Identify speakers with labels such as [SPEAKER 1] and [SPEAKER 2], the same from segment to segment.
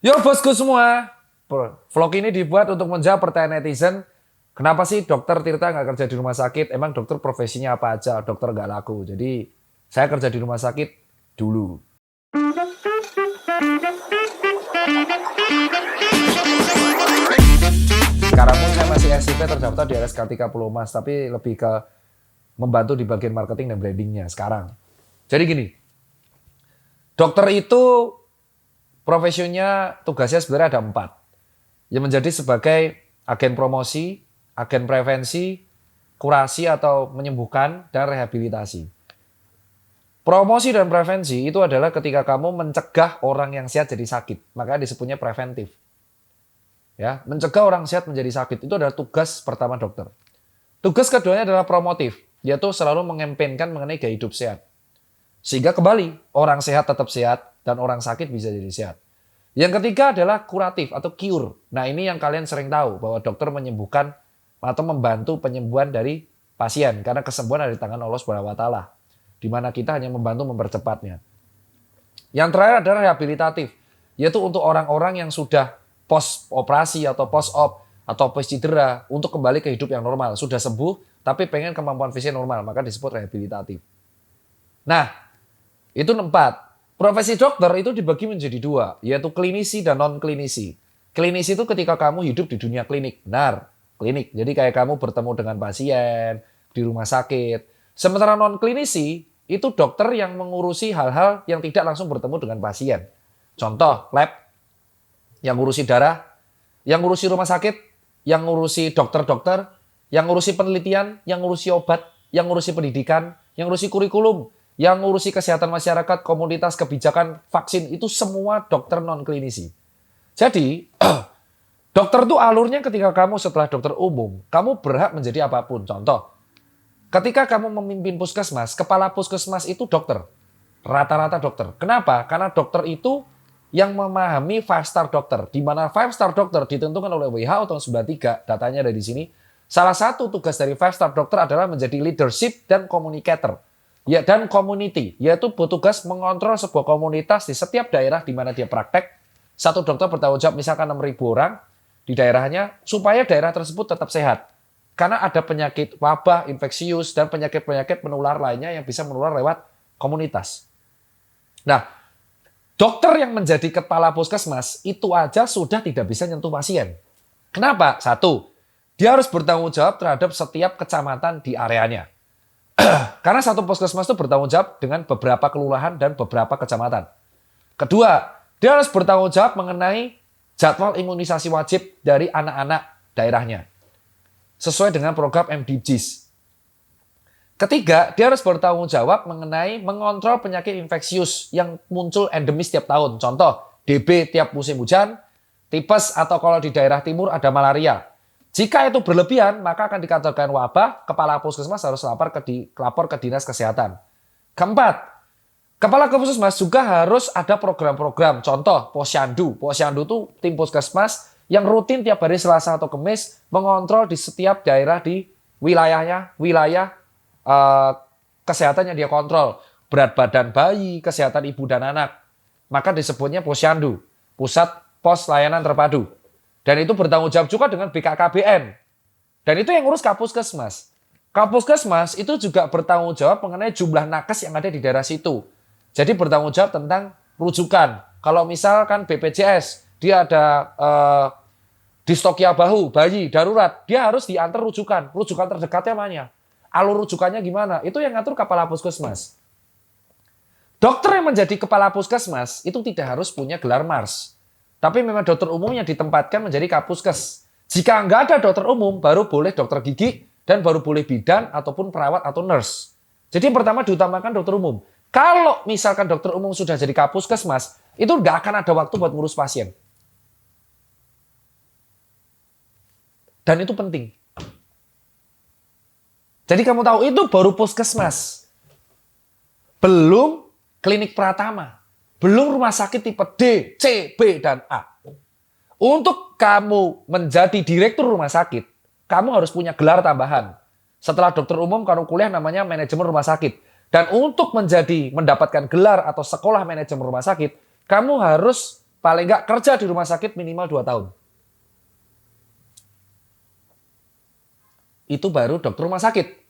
[SPEAKER 1] Yo bosku semua, vlog ini dibuat untuk menjawab pertanyaan netizen. Kenapa sih dokter Tirta nggak kerja di rumah sakit? Emang dokter profesinya apa aja? Dokter nggak laku. Jadi saya kerja di rumah sakit dulu. Sekarang pun saya masih SIP terdaftar di RSK 30 Mas, tapi lebih ke membantu di bagian marketing dan brandingnya sekarang. Jadi gini, dokter itu profesinya tugasnya sebenarnya ada 4. Yang menjadi sebagai agen promosi, agen prevensi, kurasi atau menyembuhkan, dan rehabilitasi. Promosi dan prevensi itu adalah ketika kamu mencegah orang yang sehat jadi sakit. Makanya disebutnya preventif. Ya, mencegah orang sehat menjadi sakit itu adalah tugas pertama dokter. Tugas keduanya adalah promotif, yaitu selalu mengempenkan mengenai gaya hidup sehat. Sehingga kembali, orang sehat tetap sehat dan orang sakit bisa jadi sehat. Yang ketiga adalah kuratif atau cure. Nah, ini yang kalian sering tahu bahwa dokter menyembuhkan atau membantu penyembuhan dari pasien karena kesembuhan ada di tangan Allah Subhanahu wa taala. Di mana kita hanya membantu mempercepatnya. Yang terakhir adalah rehabilitatif, yaitu untuk orang-orang yang sudah post operasi atau post op atau post cedera untuk kembali ke hidup yang normal, sudah sembuh tapi pengen kemampuan fisik normal, maka disebut rehabilitatif. Nah, itu 4. Profesi dokter itu dibagi menjadi 2, yaitu klinisi dan non-klinisi. Klinisi itu ketika kamu hidup di dunia klinik, benar, klinik. Jadi kayak kamu bertemu dengan pasien di rumah sakit. Sementara non-klinisi itu dokter yang mengurusi hal-hal yang tidak langsung bertemu dengan pasien. Contoh, lab, yang ngurusi darah, yang ngurusi rumah sakit, yang ngurusi dokter-dokter, yang ngurusi penelitian, yang ngurusi obat, yang ngurusi pendidikan, yang ngurusi kurikulum, yang ngurusi kesehatan masyarakat, komunitas, kebijakan, vaksin, itu semua dokter non-klinisi. Jadi, dokter itu alurnya ketika kamu setelah dokter umum, kamu berhak menjadi apapun. Contoh, ketika kamu memimpin puskesmas, kepala puskesmas itu dokter. Rata-rata dokter. Kenapa? Karena dokter itu yang memahami 5-star dokter. Di mana 5-star dokter ditentukan oleh WHO tahun 93, datanya ada di sini. Salah satu tugas dari 5-star dokter adalah menjadi leadership dan communicator. Ya, dan community, yaitu bertugas mengontrol sebuah komunitas di setiap daerah di mana dia praktek. Satu dokter bertanggung jawab misalkan 6.000 orang di daerahnya, supaya daerah tersebut tetap sehat. Karena ada penyakit wabah, infeksius, dan penyakit-penyakit menular lainnya yang bisa menular lewat komunitas. Nah, dokter yang menjadi kepala puskesmas itu aja sudah tidak bisa nyentuh pasien. Kenapa? 1, dia harus bertanggung jawab terhadap setiap kecamatan di areanya. Karena satu puskesmas itu bertanggung jawab dengan beberapa kelurahan dan beberapa kecamatan. Kedua, dia harus bertanggung jawab mengenai jadwal imunisasi wajib dari anak-anak daerahnya. Sesuai dengan program MDGs. Ketiga, dia harus bertanggung jawab mengenai mengontrol penyakit infeksius yang muncul endemis setiap tahun. Contoh, DB tiap musim hujan, tipes atau kalau di daerah timur ada malaria. Jika itu berlebihan, maka akan dikategorikan wabah, kepala puskesmas harus lapor ke dinas kesehatan. Keempat, kepala puskesmas juga harus ada program-program. Contoh, posyandu. Posyandu itu tim puskesmas yang rutin tiap hari Selasa atau Kamis mengontrol di setiap daerah di wilayahnya, kesehatan yang dia kontrol. Berat badan bayi, kesehatan ibu dan anak. Maka disebutnya posyandu, pusat pos layanan terpadu. Dan itu bertanggung jawab juga dengan BKKBN. Dan itu yang ngurus Kapuskesmas. Kapuskesmas itu juga bertanggung jawab mengenai jumlah nakes yang ada di daerah situ. Jadi bertanggung jawab tentang rujukan. Kalau misalkan BPJS, dia ada distokia bahu, bayi, darurat, dia harus diantar rujukan. Rujukan terdekatnya mana? Alur rujukannya gimana? Itu yang ngatur kepala puskesmas. Dokter yang menjadi kepala puskesmas itu tidak harus punya gelar Mars. Tapi memang dokter umumnya ditempatkan menjadi Kapuskes. Jika nggak ada dokter umum, baru boleh dokter gigi dan baru boleh bidan ataupun perawat atau nurse. Jadi yang pertama diutamakan dokter umum. Kalau misalkan dokter umum sudah jadi Kapuskesmas, itu nggak akan ada waktu buat ngurus pasien. Dan itu penting. Jadi kamu tahu itu baru puskesmas. Belum klinik Pratama. Belum rumah sakit tipe D, C, B, dan A. Untuk kamu menjadi direktur rumah sakit, kamu harus punya gelar tambahan. Setelah dokter umum, kamu kuliah namanya manajemen rumah sakit. Dan untuk mendapatkan gelar atau sekolah manajemen rumah sakit, kamu harus paling nggak kerja di rumah sakit minimal 2 tahun. Itu baru dokter rumah sakit.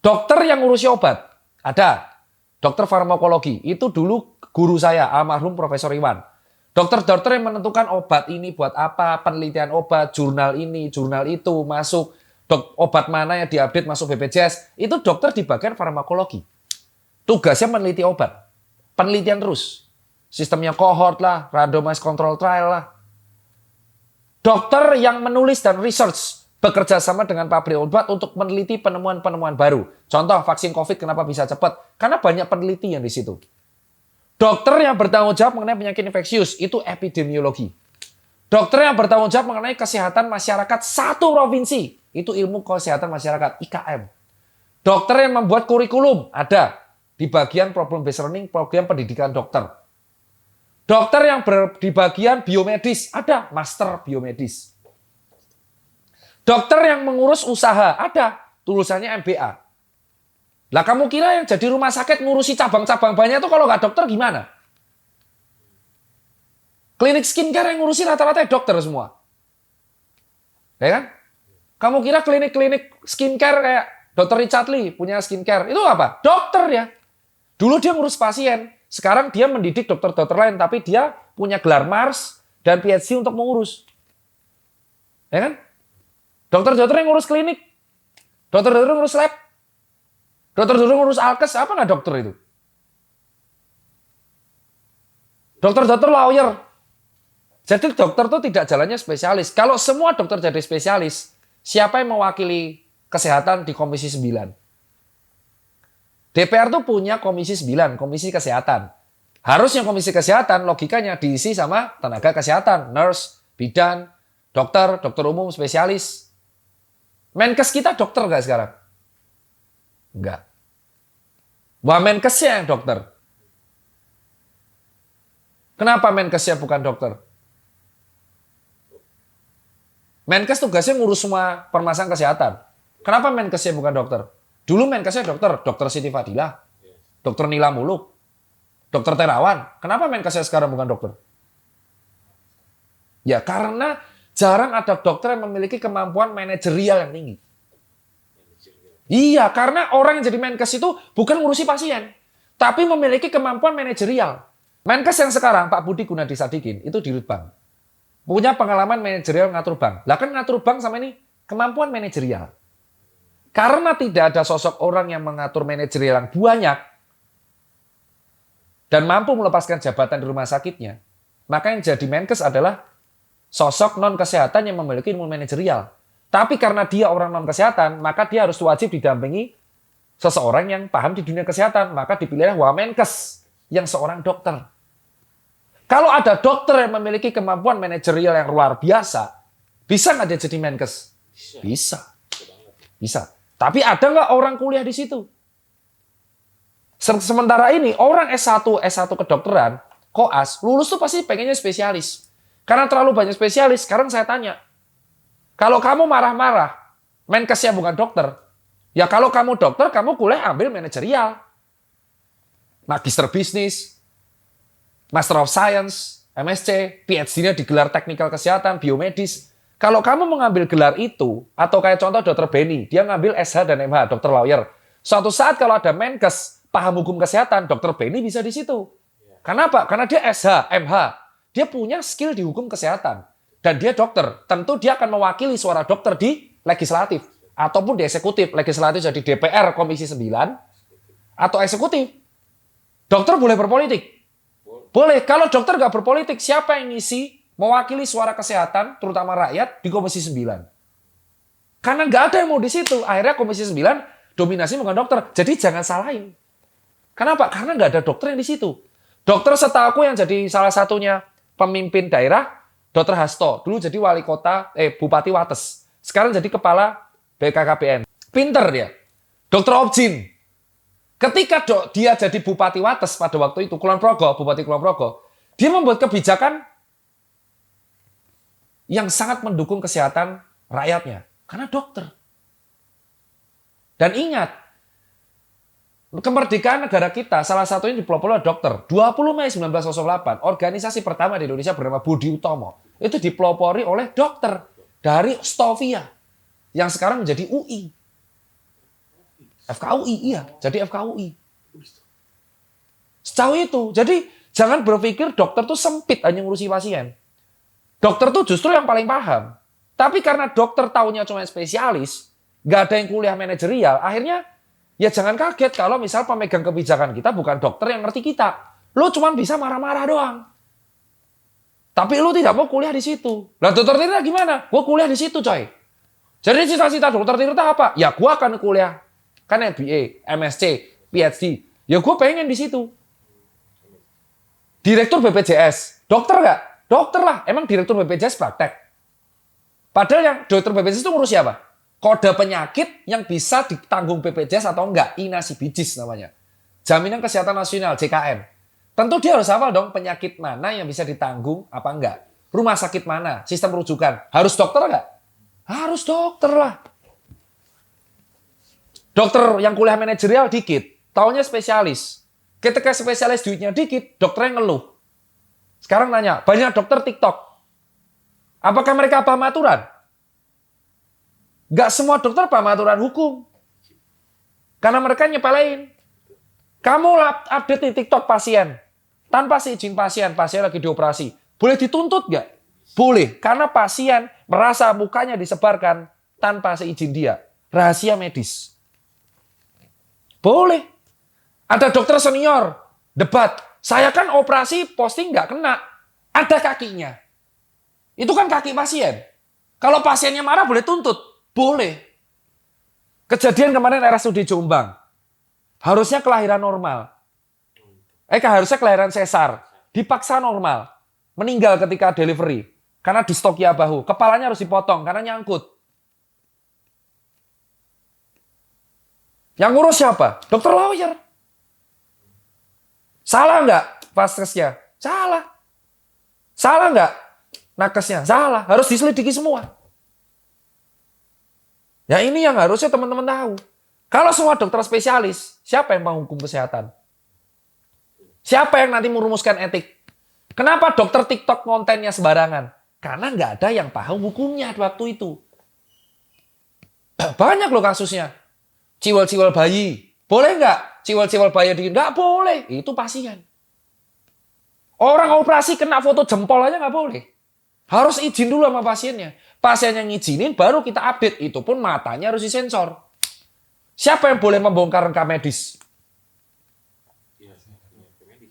[SPEAKER 1] Dokter yang ngurusi obat, ada. Dokter farmakologi, itu dulu guru saya, almarhum Profesor Iwan. Dokter-dokter yang menentukan obat ini buat apa, penelitian obat, jurnal ini, jurnal itu, masuk. Obat mana yang diupdate masuk BPJS, itu dokter di bagian farmakologi. Tugasnya meneliti obat. Penelitian terus. Sistemnya cohort lah, randomized control trial lah. Dokter yang menulis dan research, bekerja sama dengan pabrik obat untuk meneliti penemuan-penemuan baru. Contoh, vaksin COVID kenapa bisa cepat? Karena banyak peneliti yang di situ. Dokter yang bertanggung jawab mengenai penyakit infeksius, itu epidemiologi. Dokter yang bertanggung jawab mengenai kesehatan masyarakat satu provinsi, itu ilmu kesehatan masyarakat, IKM. Dokter yang membuat kurikulum, ada di bagian problem based learning, program pendidikan dokter. Dokter yang di bagian biomedis, ada master biomedis. Dokter yang mengurus usaha, ada tulisannya MBA. Lah kamu kira yang jadi rumah sakit ngurusi cabang-cabang banyak itu kalau nggak dokter gimana? Klinik skincare yang ngurusi rata-rata dokter semua. Ya kan? Kamu kira klinik-klinik skincare kayak Dr. Richard Lee punya skincare, itu apa? Dokter ya. Dulu dia ngurus pasien, sekarang dia mendidik dokter-dokter lain, tapi dia punya gelar Mars dan PhD untuk mengurus. Ya kan? Dokter-dokter yang ngurus klinik, dokter-dokter yang ngurus lab, dokter-dokter yang ngurus alkes, apa nggak dokter itu? Dokter-dokter lawyer. Jadi dokter itu tidak jalannya spesialis. Kalau semua dokter jadi spesialis, siapa yang mewakili kesehatan di Komisi 9? DPR tuh punya Komisi 9, Komisi Kesehatan. Harusnya Komisi Kesehatan logikanya diisi sama tenaga kesehatan, nurse, bidan, dokter, dokter umum, spesialis. Menkes kita dokter nggak sekarang? Enggak. Wah, Menkesnya yang dokter. Kenapa Menkesnya bukan dokter? Menkes tugasnya ngurus semua permasalahan kesehatan. Kenapa Menkesnya bukan dokter? Dulu Menkesnya dokter, Dokter Siti Fadilah, Dokter Nila Muluk, Dokter Terawan. Kenapa Menkesnya sekarang bukan dokter? Ya karena jarang ada dokter yang memiliki kemampuan manajerial yang tinggi. Iya, karena orang yang jadi Menkes itu bukan ngurusi pasien, tapi memiliki kemampuan manajerial. Menkes yang sekarang, Pak Budi Gunadi Sadikin, itu di Bank. Punya pengalaman manajerial ngatur bank. Lah kan ngatur bank sama ini kemampuan manajerial. Karena tidak ada sosok orang yang mengatur manajerial yang banyak dan mampu melepaskan jabatan di rumah sakitnya, maka yang jadi Menkes adalah sosok non-kesehatan yang memiliki ilmu manajerial. Tapi karena dia orang non-kesehatan, maka dia harus wajib didampingi seseorang yang paham di dunia kesehatan. Maka dipilihlah Wamenkes yang seorang dokter. Kalau ada dokter yang memiliki kemampuan manajerial yang luar biasa, bisa nggak dia jadi Menkes? Bisa. Bisa. Tapi ada nggak orang kuliah di situ? Sementara ini orang S1 kedokteran, koas, lulus tuh pasti pengennya spesialis. Karena terlalu banyak spesialis, sekarang saya tanya, kalau kamu marah-marah, Menkesnya bukan dokter, ya kalau kamu dokter, kamu kuliah ambil manajerial. Magister bisnis, Master of Science, MSc, PhD-nya di gelar teknikal kesehatan, biomedis. Kalau kamu mengambil gelar itu, atau kayak contoh Dr. Benny, dia ngambil SH dan MH, dokter lawyer. Suatu saat kalau ada Menkes, paham hukum kesehatan, Dr. Benny bisa di situ. Kenapa? Karena dia SH, MH. Dia punya skill di hukum kesehatan. Dan dia dokter. Tentu dia akan mewakili suara dokter di legislatif. Ataupun di eksekutif. Legislatif jadi DPR, Komisi 9. Atau eksekutif. Dokter boleh berpolitik. Boleh. Kalau dokter nggak berpolitik, siapa yang ngisi mewakili suara kesehatan, terutama rakyat, di Komisi 9? Karena nggak ada yang mau di situ. Akhirnya Komisi 9 dominasi bukan dokter. Jadi jangan salahin. Kenapa? Karena nggak ada dokter yang di situ. Dokter setahu yang jadi salah satunya pemimpin daerah, Dr. Hasto. Dulu jadi wali kota, Bupati Wates. Sekarang jadi kepala BKKBN. Pinter dia. Dr. Objin. Ketika dia jadi Bupati Wates pada waktu itu, Kulon Progo, Bupati Kulon Progo, dia membuat kebijakan yang sangat mendukung kesehatan rakyatnya. Karena dokter. Dan ingat, Kemerdekaan negara kita salah satunya dipelopori oleh dokter. 20 Mei 1908, organisasi pertama di Indonesia bernama Budi Utomo. Itu dipelopori oleh dokter dari Stovia yang sekarang menjadi UI. FKUI, iya, jadi FKUI. Sejauh itu. Jadi jangan berpikir dokter tuh sempit hanya ngurusi pasien. Dokter tuh justru yang paling paham. Tapi karena dokter taunya cuma spesialis, nggak ada yang kuliah manajerial, akhirnya ya jangan kaget kalau misal pemegang kebijakan kita bukan dokter yang ngerti kita. Lu cuma bisa marah-marah doang. Tapi lu tidak mau kuliah di situ. Lah dokter Tirta gimana? Gue kuliah di situ, coy. Jadi cita-cita dokter Tirta apa? Ya gue akan kuliah. Kan MBA, MSc, PhD. Ya gue pengen di situ. Direktur BPJS. Dokter nggak? Dokter lah. Emang direktur BPJS praktek. Padahal yang dokter BPJS itu ngurus siapa? Kode penyakit yang bisa ditanggung BPJS atau enggak. INASIBIDIS namanya. Jaminan Kesehatan Nasional, JKN. Tentu dia harus hafal dong penyakit mana yang bisa ditanggung apa enggak. Rumah sakit mana, sistem rujukan. Harus dokter nggak? Harus dokter lah. Dokter yang kuliah manajerial dikit, taunya spesialis. Ketika spesialis duitnya dikit, dokternya ngeluh. Sekarang nanya, banyak dokter TikTok. Apakah mereka paham aturan? Gak semua dokter paham aturan hukum. Karena mereka nyepelein. Kamu update di TikTok pasien. Tanpa seizin pasien lagi dioperasi. Boleh dituntut gak? Boleh, karena pasien merasa mukanya disebarkan tanpa seizin dia. Rahasia medis. Boleh. Ada dokter senior, debat. Saya kan operasi posting nggak kena. Ada kakinya. Itu kan kaki pasien. Kalau pasiennya marah boleh tuntut? Boleh. Kejadian kemarin RSUD Jombang. Harusnya kelahiran normal. Harusnya kelahiran sesar. Dipaksa normal. Meninggal ketika delivery. Karena distokia bahu. Kepalanya harus dipotong karena nyangkut. Yang ngurus siapa? Dokter lawyer. Salah nggak vaskesnya? Salah. Salah nggak nakesnya? Salah. Harus diselidiki semua. Ya ini yang harusnya teman-teman tahu. Kalau semua dokter spesialis, siapa yang menghukum kesehatan? Siapa yang nanti merumuskan etik? Kenapa dokter TikTok kontennya sembarangan? Karena nggak ada yang paham hukumnya waktu itu. Banyak loh kasusnya. Ciwal-ciwal bayi. Boleh nggak ciwal-ciwal bayi di... Nggak boleh. Itu pasien. Orang operasi kena foto jempol aja nggak boleh. Harus izin dulu sama pasiennya. Pasien yang ngizinin baru kita update. Itu pun matanya harus disensor. Siapa yang boleh membongkar rekam medis?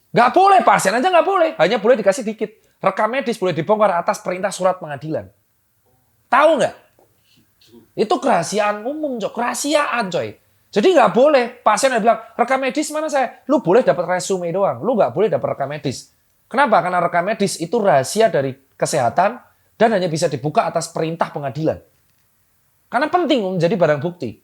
[SPEAKER 1] Nggak boleh. Pasien aja nggak boleh. Hanya boleh dikasih dikit. Rekam medis boleh dibongkar atas perintah surat pengadilan. Tahu nggak? Itu kerahasiaan umum, coy. Kerahasiaan, coy. Jadi nggak boleh. Pasien yang bilang, rekam medis mana saya? Lu boleh dapat resume doang. Lu nggak boleh dapat rekam medis. Kenapa? Karena rekam medis itu rahasia dari kesehatan dan hanya bisa dibuka atas perintah pengadilan. Karena penting menjadi barang bukti.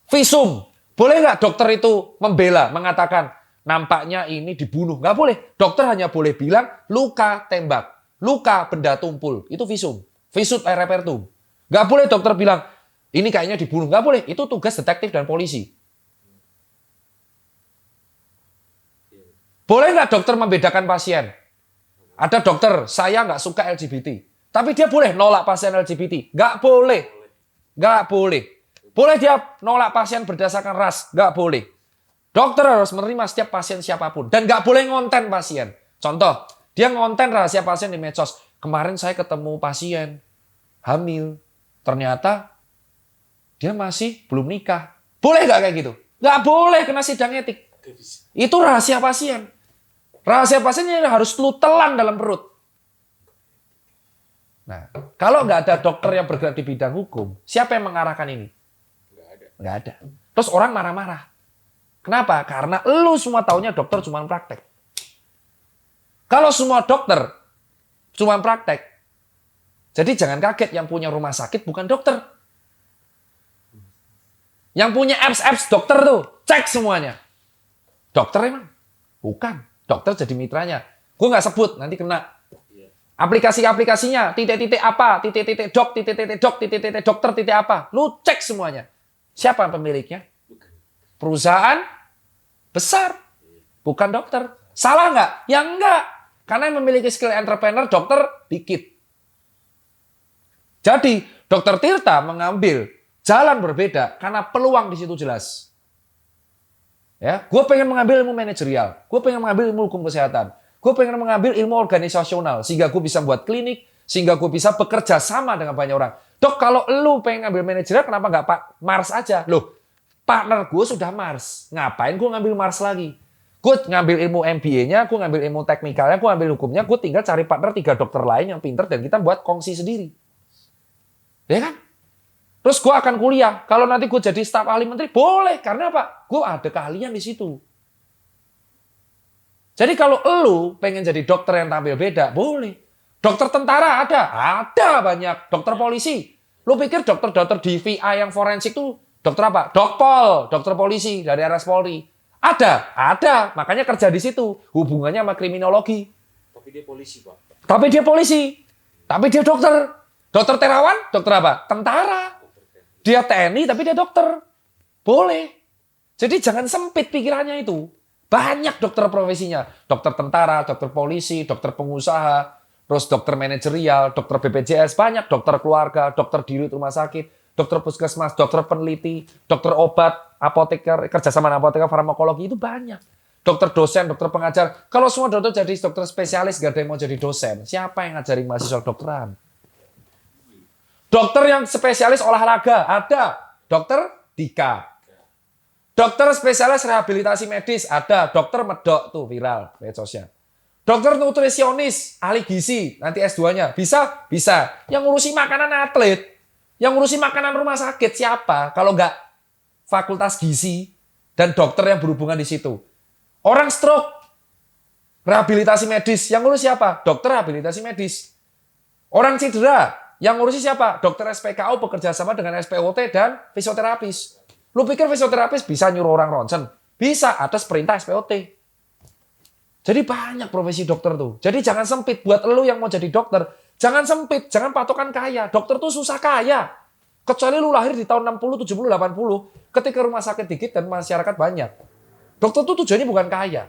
[SPEAKER 1] Visum. Boleh nggak dokter itu membela, mengatakan, nampaknya ini dibunuh? Nggak boleh. Dokter hanya boleh bilang, luka tembak. Luka benda tumpul. Itu visum. Visum repertum. Nggak boleh dokter bilang, ini kayaknya dibunuh. Nggak boleh. Itu tugas detektif dan polisi. Boleh nggak dokter membedakan pasien? Ada dokter, saya nggak suka LGBT. Tapi dia boleh nolak pasien LGBT. Nggak boleh. Nggak boleh. Boleh dia nolak pasien berdasarkan ras. Nggak boleh. Dokter harus menerima setiap pasien siapapun. Dan nggak boleh ngonten pasien. Contoh, dia ngonten rahasia pasien di medsos. Kemarin saya ketemu pasien hamil. Ternyata dia masih belum nikah. Boleh nggak kayak gitu? Nggak boleh, kena sidang etik. Itu rahasia pasien. Rahasia pasiennya harus lu telan dalam perut. Nah, kalau nggak ada dokter yang bergerak di bidang hukum, siapa yang mengarahkan ini? Nggak ada. Terus orang marah-marah. Kenapa? Karena lu semua taunya dokter cuma praktek. Kalau semua dokter cuma praktek, jadi jangan kaget yang punya rumah sakit bukan dokter. Yang punya apps dokter tuh, cek semuanya. Dokter emang? Bukan. Dokter jadi mitranya. Gue nggak sebut, nanti kena. Aplikasi-aplikasinya, titik-titik apa, titik-titik dok, titik-titik dok, titik-titik dokter, titik apa. Lu cek semuanya. Siapa pemiliknya? Perusahaan besar. Bukan dokter. Salah nggak? Ya enggak. Karena yang memiliki skill entrepreneur, dokter dikit. Jadi, Dokter Tirta mengambil jalan berbeda karena peluang di situ jelas. Ya, gue pengen mengambil ilmu manajerial, gue pengen mengambil ilmu hukum kesehatan, gue pengen mengambil ilmu organisasional, sehingga gue bisa buat klinik, sehingga gue bisa bekerja sama dengan banyak orang. Dok, kalau lu pengen ngambil manajerial, kenapa nggak Pak Mars aja? Loh, partner gue sudah Mars, ngapain gue ngambil Mars lagi? Gue ngambil ilmu MBA-nya, gue ngambil ilmu teknikalnya, gue ngambil hukumnya, gue tinggal cari partner 3 dokter lain yang pinter dan kita buat kongsi sendiri. Ya kan? Terus gue akan kuliah. Kalau nanti gue jadi staf ahli menteri, boleh. Karena apa? Gue ada keahlian di situ. Jadi kalau lu pengen jadi dokter yang tampil beda, boleh. Dokter tentara ada banyak. Dokter polisi. Lu pikir dokter-dokter DVI yang forensik tuh dokter apa? Dokpol, dokter polisi dari RS Polri. Ada. Makanya kerja di situ. Hubungannya sama kriminologi.
[SPEAKER 2] Tapi dia polisi, Pak.
[SPEAKER 1] Tapi dia dokter. Dokter Terawan, dokter apa? Tentara. Dia TNI, tapi dia dokter. Boleh. Jadi jangan sempit pikirannya itu. Banyak dokter profesinya. Dokter tentara, dokter polisi, dokter pengusaha, terus dokter manajerial, dokter BPJS, banyak. Dokter keluarga, dokter dirut rumah sakit, dokter puskesmas, dokter peneliti, dokter obat, apoteker, kerjasama dengan apoteker, farmakologi, itu banyak. Dokter dosen, dokter pengajar. Kalau semua dokter jadi dokter spesialis, gak ada yang mau jadi dosen. Siapa yang ngajarin mahasiswa dokteran? Dokter yang spesialis olahraga, ada. Dokter Dika. Dokter spesialis rehabilitasi medis, ada. Dokter Medok, tuh viral medsosnya. Dokter nutrisionis, ahli gizi, nanti S2-nya. Bisa? Bisa. Yang ngurusi makanan atlet, yang ngurusi makanan rumah sakit, siapa? Kalau nggak fakultas gizi dan dokter yang berhubungan di situ. Orang stroke, rehabilitasi medis, yang ngurus siapa? Dokter rehabilitasi medis. Orang cedera, yang ngurusi siapa? Dokter SPKU bekerja sama dengan SPOT dan fisioterapis. Lu pikir fisioterapis bisa nyuruh orang ronsen? Bisa, atas perintah SPOT. Jadi banyak profesi dokter tuh. Jadi jangan sempit buat lu yang mau jadi dokter. Jangan sempit, jangan patokan kaya. Dokter tuh susah kaya. Kecuali lu lahir di tahun 60, 70, 80. Ketika rumah sakit dikit dan masyarakat banyak. Dokter tuh tujuannya bukan kaya.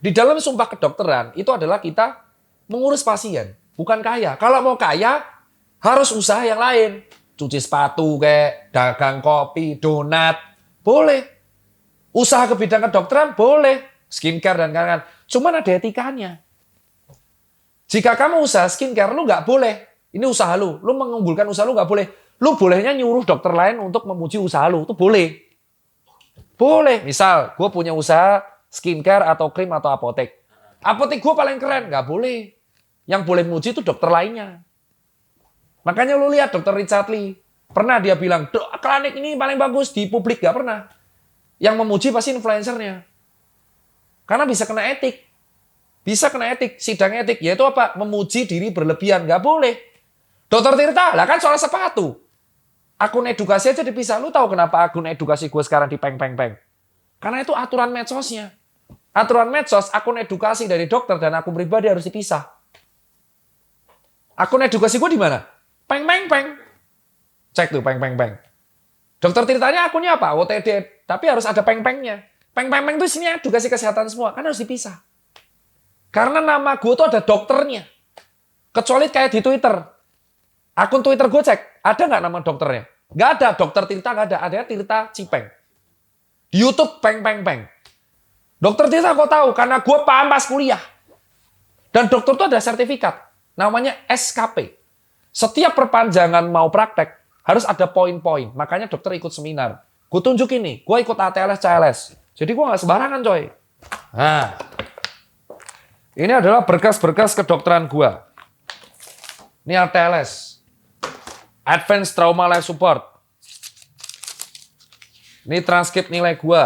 [SPEAKER 1] Di dalam sumpah kedokteran, itu adalah kita mengurus pasien. Bukan kaya. Kalau mau kaya, harus usaha yang lain. Cuci sepatu kayak dagang kopi, donat. Boleh. Usaha ke bidang kedokteran boleh. Skincare dan kawan-kawan. Cuman ada etikanya. Jika kamu usaha skincare, lu nggak boleh. Ini usaha lu. Lu mengunggulkan usaha lu nggak boleh. Lu bolehnya nyuruh dokter lain untuk memuji usaha lu. Itu boleh. Boleh. Misal, gue punya usaha skincare atau krim atau apotek. Apotek gue paling keren. Nggak boleh. Yang boleh muji itu dokter lainnya. Makanya lu lihat dokter Richard Lee. Pernah dia bilang, klinik ini paling bagus di publik. Gak pernah. Yang memuji pasti influencernya. Karena bisa kena etik. Bisa kena etik. Sidang etik. Yaitu apa? Memuji diri berlebihan. Gak boleh. Dokter Tirta, lah kan soal sepatu. Akun edukasi aja dipisah. Lu tahu kenapa akun edukasi gue sekarang di peng-peng-peng? Karena itu aturan medsosnya. Aturan medsos, akun edukasi dari dokter dan akun pribadi harus dipisah. Akun edukasi gue di mana? Peng-peng-peng. Cek tuh peng-peng-peng. Dokter Tirtanya akunnya apa? OTD. Tapi harus ada peng-pengnya. Peng-peng-peng itu isinya edukasi kesehatan semua. Kan harus dipisah. Karena nama gue tuh ada dokternya. Kecuali kayak di Twitter. Akun Twitter gue cek. Ada nggak nama dokternya? Nggak ada. Dokter Tirta nggak ada. Adanya Tirta Cipeng. Di YouTube peng-peng-peng. Dokter Tirta kok tahu? Karena gue paham pas kuliah. Dan dokter tuh ada sertifikat. Namanya SKP. Setiap perpanjangan mau praktek, harus ada poin-poin. Makanya dokter ikut seminar. Gue tunjuk ini, gue ikut ATLS, CLS. Jadi gue nggak sembarangan, coy. Nah, ini adalah berkas-berkas kedokteran gue. Ini ATLS. Advanced Trauma Life Support. Ini transkrip nilai gue.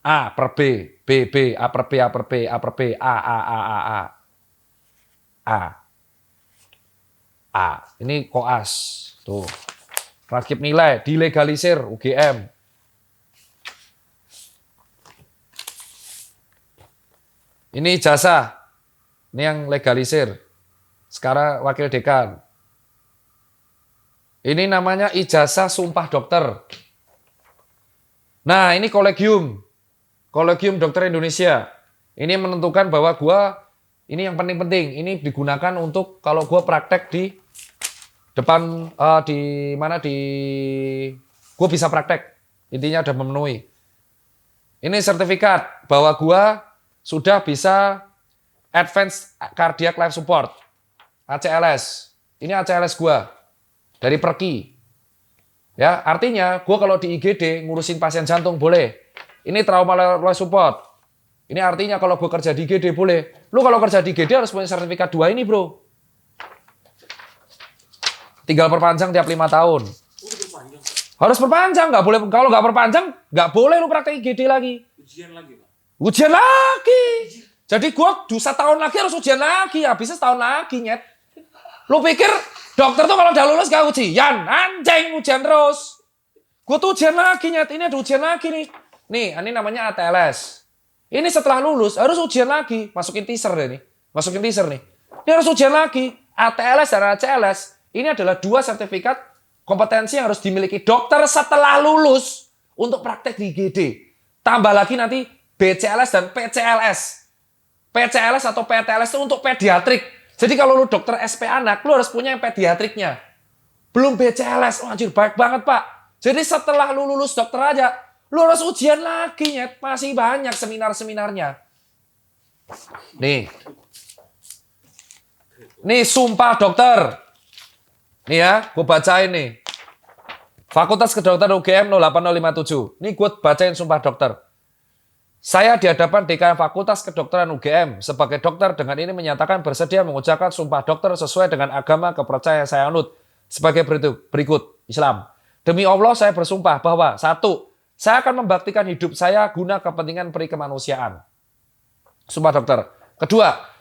[SPEAKER 1] A per B, B, B, A per B, A per B, A per B, A, A, A, A, A. A. Ini koas. Tuh. Transkrip nilai, dilegalisir UGM. Ini ijazah. Ini yang legalisir. Sekarang wakil dekan. Ini namanya ijazah sumpah dokter. Nah, ini kolegium. Kolegium Dokter Indonesia. Ini menentukan bahwa ini yang penting-penting. Ini digunakan untuk kalau gua praktek di depan gua bisa praktek. Intinya udah memenuhi. Ini sertifikat bahwa gua sudah bisa Advanced Cardiac Life Support. ACLS. Ini ACLS gua dari Perki. Ya, artinya gua kalau di IGD ngurusin pasien jantung boleh. Ini trauma life support. Ini artinya kalau gue kerja di IGD boleh. Lu kalau kerja di IGD harus punya sertifikat 2 ini, bro. Tinggal perpanjang tiap 5 tahun. Harus perpanjang, nggak boleh. Kalau nggak perpanjang, nggak boleh lu praktek IGD lagi.
[SPEAKER 2] Ujian lagi, Pak.
[SPEAKER 1] Ujian lagi. Jadi gue 1 tahun lagi harus ujian lagi. Habisnya setahun lagi, nyet. Lu pikir dokter tuh kalau udah lulus gak ujian? Anjing, ujian terus. Gue tuh ujian lagi, nyet. Ini ada ujian lagi nih. Nih, ini namanya ATLS. Ini setelah lulus harus ujian lagi. Masukin teaser deh nih. Masukin teaser nih. Ini harus ujian lagi. ATLS dan ACLS. Ini adalah 2 sertifikat kompetensi yang harus dimiliki dokter setelah lulus untuk praktek di IGD. Tambah lagi nanti BCLS dan PCLS. PCLS atau PTLS itu untuk pediatrik. Jadi kalau lu dokter SP anak, lu harus punya yang pediatriknya. Belum BCLS. Oh, anjir, baik banget, Pak. Jadi setelah lu lulus dokter aja, lu harus ujian lagi, nyet. Masih banyak seminar-seminarnya. Nih. Nih, sumpah dokter. Nih ya, gue bacain nih. Fakultas Kedokteran UGM 08057. Nih gue bacain sumpah dokter. Saya di hadapan Dekan Fakultas Kedokteran UGM sebagai dokter dengan ini menyatakan bersedia mengucapkan sumpah dokter sesuai dengan agama kepercayaan saya anut. Sebagai berikut, Islam. Demi Allah saya bersumpah bahwa 1. Saya akan membaktikan hidup saya guna kepentingan peri kemanusiaan. Sumpah dokter. 2.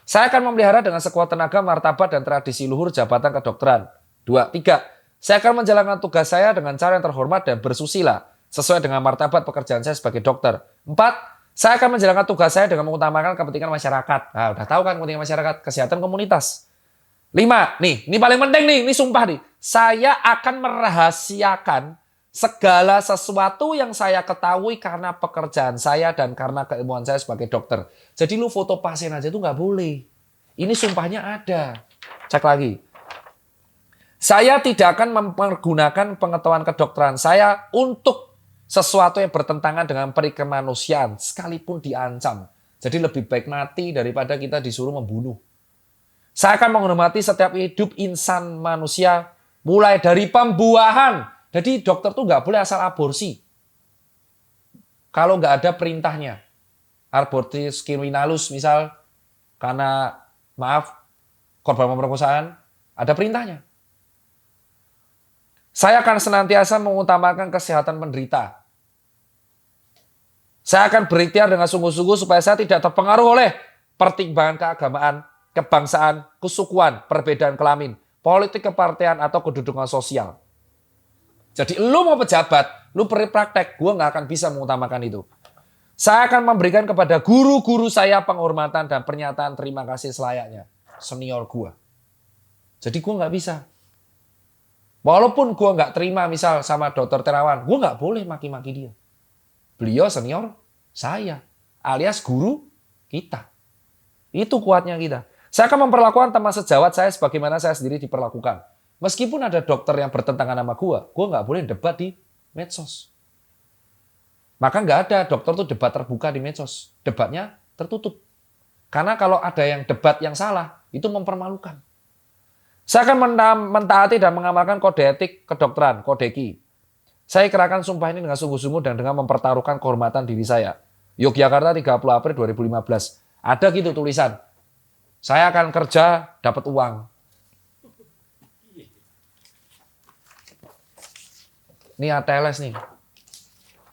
[SPEAKER 1] Saya akan memelihara dengan sekuat tenaga, martabat, dan tradisi luhur jabatan kedokteran. 2. 3. Saya akan menjalankan tugas saya dengan cara yang terhormat dan bersusila, sesuai dengan martabat pekerjaan saya sebagai dokter. 4. Saya akan menjalankan tugas saya dengan mengutamakan kepentingan masyarakat. Nah, udah tahu kan kepentingan masyarakat, kesehatan komunitas. 5. Nih, ini paling penting nih, ini sumpah nih. Saya akan merahasiakan segala sesuatu yang saya ketahui karena pekerjaan saya dan karena keilmuan saya sebagai dokter. Jadi lu foto pasien aja itu nggak boleh. Ini sumpahnya ada. Cek lagi. Saya tidak akan mempergunakan pengetahuan kedokteran saya untuk sesuatu yang bertentangan dengan peri kemanusiaan, sekalipun diancam. Jadi lebih baik mati daripada kita disuruh membunuh. Saya akan menghormati setiap hidup insan manusia, mulai dari pembuahan. Jadi dokter tuh nggak boleh asal aborsi. Kalau nggak ada perintahnya. Abortus criminalus misal, karena maaf, korban pemerkosaan, ada perintahnya. Saya akan senantiasa mengutamakan kesehatan penderita. Saya akan berikhtiar dengan sungguh-sungguh supaya saya tidak terpengaruh oleh pertimbangan keagamaan, kebangsaan, kesukuan, perbedaan kelamin, politik kepartean, atau kedudukan sosial. Jadi lu mau pejabat, lu praktek, gue nggak akan bisa mengutamakan itu. Saya akan memberikan kepada guru-guru saya penghormatan dan pernyataan terima kasih selayaknya. Senior gue. Jadi gue nggak bisa. Walaupun gue nggak terima misal sama Dr. Terawan, gue nggak boleh maki-maki dia. Beliau senior saya, alias guru kita. Itu kuatnya kita. Saya akan memperlakukan teman sejawat saya sebagaimana saya sendiri diperlakukan. Meskipun ada dokter yang bertentangan sama gue nggak boleh debat di medsos. Maka nggak ada dokter tuh debat terbuka di medsos. Debatnya tertutup. Karena kalau ada yang debat yang salah, itu mempermalukan. Saya akan mentaati dan mengamalkan kode etik kedokteran, kodeki. Saya kerahkan sumpah ini dengan sungguh-sungguh dan dengan mempertaruhkan kehormatan diri saya. Yogyakarta 30 April 2015. Ada gitu tulisan. Saya akan kerja, dapat uang. Ini ATLS nih.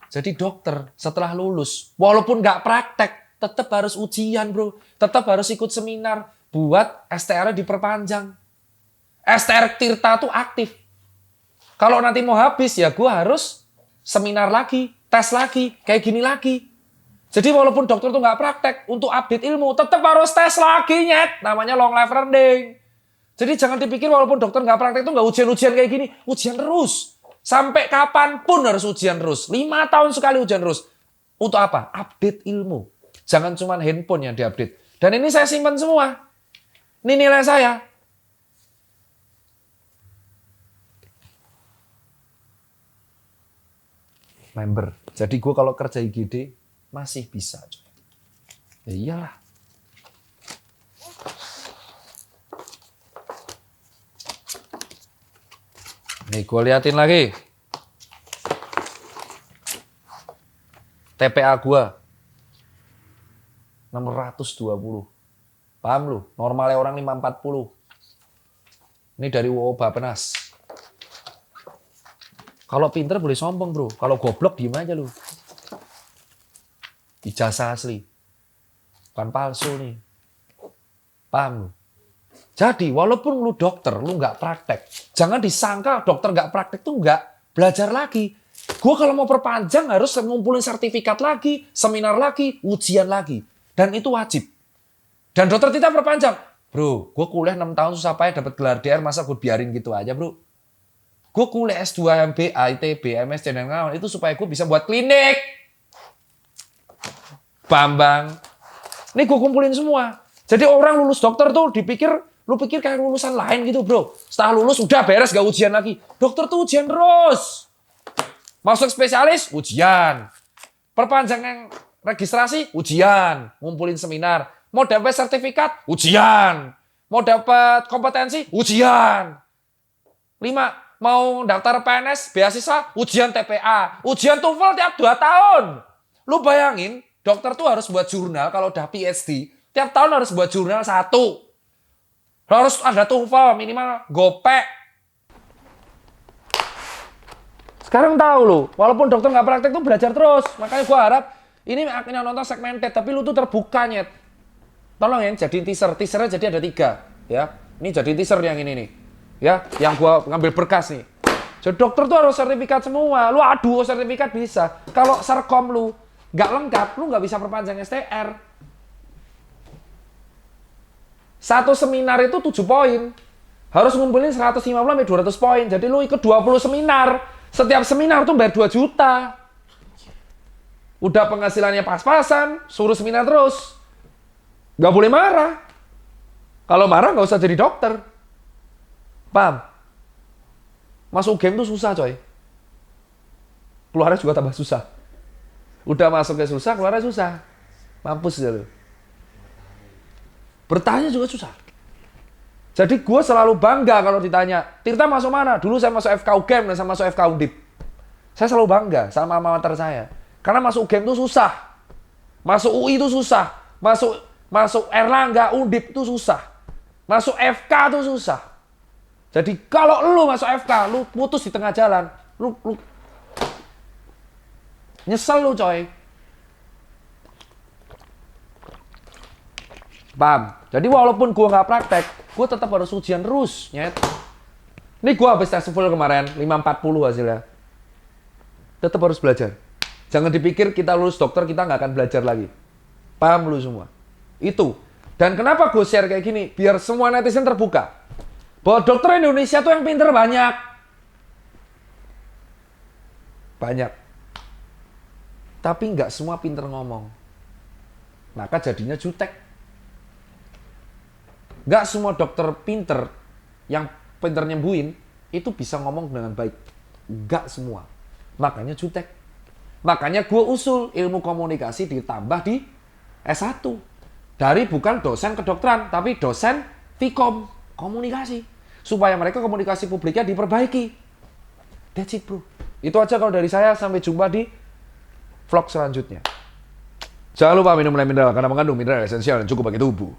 [SPEAKER 1] Jadi dokter setelah lulus, walaupun nggak praktek, tetap harus ujian bro. Tetap harus ikut seminar buat STR diperpanjang. STR Tirta tuh aktif. Kalau nanti mau habis ya gue harus seminar lagi, tes lagi, kayak gini lagi. Jadi walaupun dokter tuh nggak praktek, untuk update ilmu tetap harus tes lagi nyet. Namanya long life learning. Jadi jangan dipikir walaupun dokter nggak praktek itu nggak ujian-ujian kayak gini. Ujian terus. Sampai kapanpun harus ujian terus. 5 tahun sekali ujian terus. Untuk apa? Update ilmu. Jangan cuma handphone yang diupdate. Dan ini saya simpan semua. Ini nilai saya. Member. Jadi gue kalau kerja IGD masih bisa. Ya iyalah. Nih gue liatin lagi. TPA gue 620. Paham lu? Normalnya orang 540. Ini dari UU Bappenas. Kalau pinter boleh sombong bro. Kalau goblok diem aja lu. Ijazah asli. Bukan palsu nih. Paham lu? Jadi walaupun lu dokter, lu nggak praktek. Jangan disangka dokter nggak praktek tuh nggak belajar lagi. Gue kalau mau perpanjang harus ngumpulin sertifikat lagi, seminar lagi, ujian lagi. Dan itu wajib. Dan dokter tidak perpanjang. Bro, gue kuliah 6 tahun susah payah dapat gelar DR, masa gue biarin gitu aja bro. Gue kuliah S2 MBA, ITB, MSc, dan kawan itu supaya gue bisa buat klinik. Bambang. Ini gue kumpulin semua. Jadi orang lulus dokter tuh dipikir, lu pikir kayak lulusan lain gitu bro. Setelah lulus udah beres gak ujian lagi. Dokter tuh ujian terus. Masuk spesialis, ujian. Perpanjangan registrasi, ujian. Ngumpulin seminar. Mau dapat sertifikat, ujian. Mau dapat kompetensi, ujian. 5. Mau daftar PNS, beasiswa, ujian TPA. Ujian TOEFL tiap 2 tahun. Lu bayangin, dokter tuh harus buat jurnal kalau udah PhD. Tiap tahun harus buat jurnal 1. Harus ada TOEFL minimal gopek. Sekarang tahu lu, walaupun dokter nggak praktek tuh belajar terus. Makanya gua harap ini akhirnya nonton segmented, tapi lu tuh terbuka nyet. Tolong ya, jadiin teaser. Teasernya jadi ada 3, ya. Ini jadiin teaser yang ini nih, ya. Yang gua ngambil berkas nih. Jadi dokter tuh harus sertifikat semua. Lu adu sertifikat bisa. Kalau serkom lu nggak lengkap, lu nggak bisa perpanjang STR. Satu seminar itu 7 poin. Harus ngumpulin 150-200 poin. Jadi lu ikut 20 seminar. Setiap seminar tuh bayar 2 juta. Udah penghasilannya pas-pasan, suruh seminar terus. Gak boleh marah. Kalau marah gak usah jadi dokter. Paham? Masuk game tuh susah coy. Keluarnya juga tambah susah. Udah masuknya susah, keluarnya susah. Mampus ya lu. Bertanya juga susah. Jadi gue selalu bangga kalau ditanya, Tirta masuk mana? Dulu saya masuk FK UGM dan saya masuk FK Undip. Saya selalu bangga sama alma mater saya. Karena masuk UGM itu susah. Masuk UI itu susah. Masuk Erlangga, Undip itu susah. Masuk FK itu susah. Jadi kalau lu masuk FK, lu putus di tengah jalan, lu nyesel lu coy. Paham? Jadi walaupun gue nggak praktek, gue tetap harus ujian terus, nyet. Ini gue habis tes full kemarin, 540 hasilnya. Tetap harus belajar. Jangan dipikir kita lulus dokter, kita nggak akan belajar lagi. Paham lu semua? Itu. Dan kenapa gue share kayak gini? Biar semua netizen terbuka. Bahwa dokter Indonesia tuh yang pinter banyak. Banyak. Tapi nggak semua pinter ngomong. Maka jadinya jutek. Nggak semua dokter pinter yang pinter nyembuhin itu bisa ngomong dengan baik. Nggak semua. Makanya jutek. Makanya gue usul ilmu komunikasi ditambah di S1. Dari bukan dosen kedokteran, tapi dosen Vkom, komunikasi. Supaya mereka komunikasi publiknya diperbaiki. That's it bro. Itu aja kalau dari saya. Sampai jumpa di vlog selanjutnya. Jangan lupa minum air mineral karena mengandung mineral esensial dan cukup bagi tubuh.